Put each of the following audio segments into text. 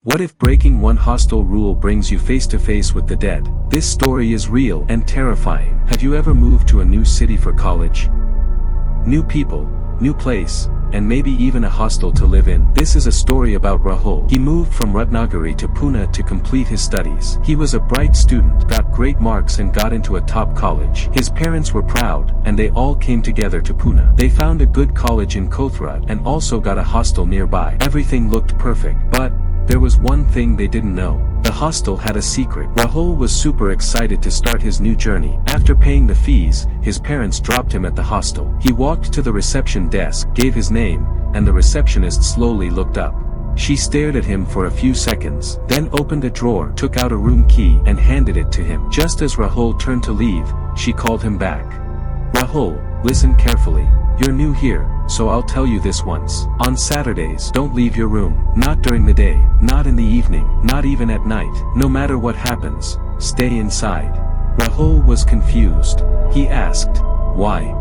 What if breaking one hostel rule brings you face to face with the dead? This story is real and terrifying. Have you ever moved to a new city for college? New people, new place, and maybe even a hostel to live in. This is a story about Rahul. He moved from Ratnagiri to Pune to complete his studies. He was a bright student, got great marks and got into a top college. His parents were proud, and they all came together to Pune. They found a good college in Kothra and also got a hostel nearby. Everything looked perfect, but there was one thing they didn't know. The hostel had a secret. Rahul was super excited to start his new journey. After paying the fees, his parents dropped him at the hostel. He walked to the reception desk, gave his name, and the receptionist slowly looked up. She stared at him for a few seconds, then opened a drawer, took out a room key, and handed it to him. Just as Rahul turned to leave, she called him back. Rahul, listen carefully. You're new here, so I'll tell you this once. On Saturdays, don't leave your room. Not during the day, not in the evening, not even at night. No matter what happens, stay inside. Rahul was confused. He asked, why?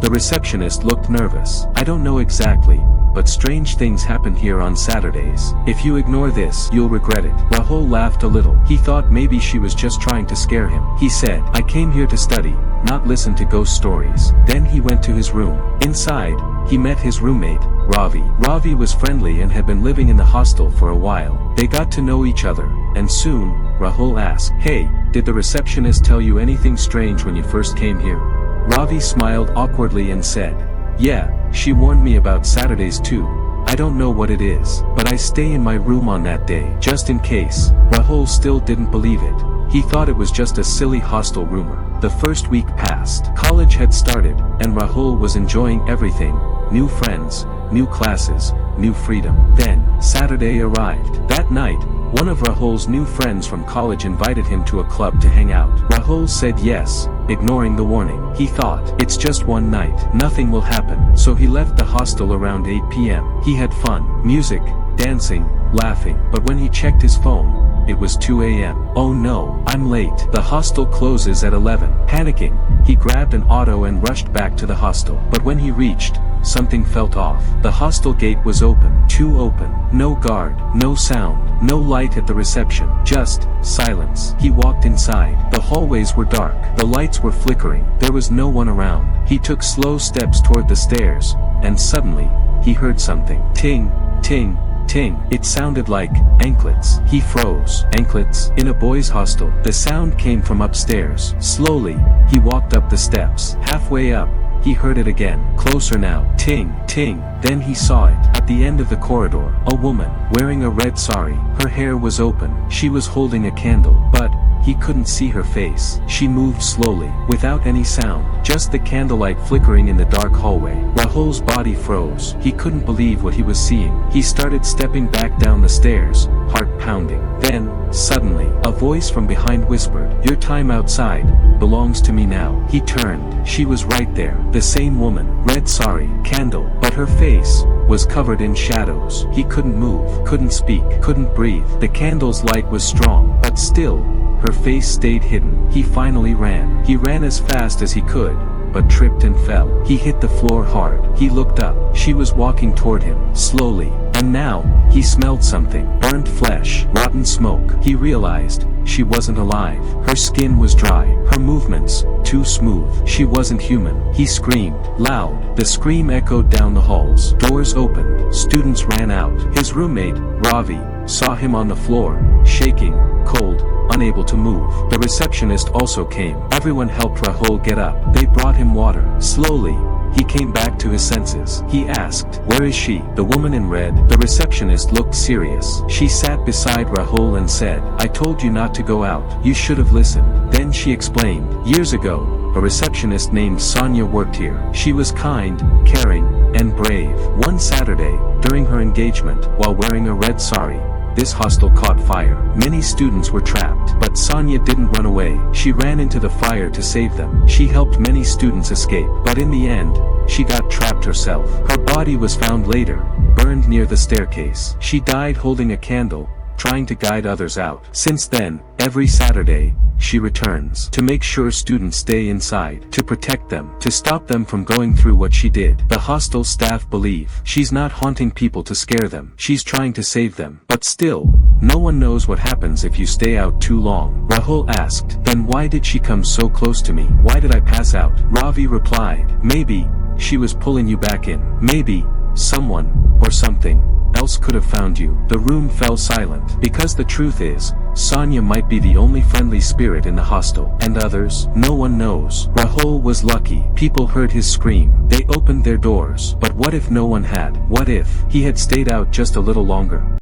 The receptionist looked nervous. I don't know exactly, but strange things happen here on Saturdays. If you ignore this, you'll regret it. Rahul laughed a little. He thought maybe she was just trying to scare him. He said, I came here to study, not listen to ghost stories. Then he went to his room. Inside, he met his roommate, Ravi. Ravi was friendly and had been living in the hostel for a while. They got to know each other, and soon, Rahul asked, hey, did the receptionist tell you anything strange when you first came here? Ravi smiled awkwardly and said, yeah, she warned me about Saturdays too. I don't know what it is, but I stay in my room on that day, just in case. Rahul still didn't believe it. He thought it was just a silly hostel rumor. The first week passed. College had started, and Rahul was enjoying everything. New friends, new classes, new freedom. Then, Saturday arrived. That night, one of Rahul's new friends from college invited him to a club to hang out. Rahul said yes, ignoring the warning. He thought, it's just one night, nothing will happen. So he left the hostel around 8 p.m. He had fun, music, dancing, laughing, but when he checked his phone, it was 2 a.m. Oh no, I'm late. The hostel closes at 11. Panicking, he grabbed an auto and rushed back to the hostel. But when he reached, something felt off. The hostel gate was open. Too open. No guard, no sound, no light at the reception. Just silence. He walked inside. The hallways were dark. The lights were flickering. There was no one around. He took slow steps toward the stairs, and suddenly, he heard something. Ting, ting, ting. It sounded like anklets. He froze. Anklets? In a boys' hostel. The sound came from upstairs. Slowly, he walked up the steps. Halfway up, he heard it again. Closer now. Ting, ting. Then he saw it. At the end of the corridor, a woman, wearing a red sari. Her hair was open. She was holding a candle, but he couldn't see her face. She moved slowly, without any sound, just the candlelight flickering in the dark hallway. Rahul's body froze. He couldn't believe what he was seeing. He started stepping back down the stairs, heart pounding. Then, suddenly, a voice from behind whispered, your time outside belongs to me now. He turned. She was right there. The same woman, red sari, candle, but her face was covered in shadows. He couldn't move, couldn't speak, couldn't breathe. The candle's light was strong, but still, her face stayed hidden. He finally ran. He ran as fast as he could, but tripped and fell. He hit the floor hard. He looked up. She was walking toward him, slowly. And now, he smelled something. Burnt flesh, rotten smoke. He realized, she wasn't alive. Her skin was dry. Her movements, too smooth. She wasn't human. He screamed, loud. The scream echoed down the halls. Doors opened. Students ran out. His roommate, Ravi, saw him on the floor, shaking, cold, unable to move. The receptionist also came. Everyone helped Rahul get up. They brought him water. Slowly, he came back to his senses. He asked, where is she? The woman in red. The receptionist looked serious. She sat beside Rahul and said, I told you not to go out. You should have listened. Then she explained, years ago, a receptionist named Sonia worked here. She was kind, caring, and brave. One Saturday, during her engagement, while wearing a red sari, this hostel caught fire. Many students were trapped, but Sonia didn't run away. She ran into the fire to save them. She helped many students escape, but in the end, she got trapped herself. Her body was found later, burned near the staircase. She died holding a candle, trying to guide others out. Since then, every Saturday, she returns to make sure students stay inside, to protect them, to stop them from going through what she did. The hostel staff believe she's not haunting people to scare them, she's trying to save them. But still, no one knows what happens if you stay out too long. Rahul asked, then why did she come so close to me? Why did I pass out? Ravi replied, maybe she was pulling you back in. Maybe someone or something else could have found you. The room fell silent, because the truth is, Sonia might be the only friendly spirit in the hostel. And others? No one knows. Rahul was lucky. People heard his scream. They opened their doors. But what if no one had? What if he had stayed out just a little longer?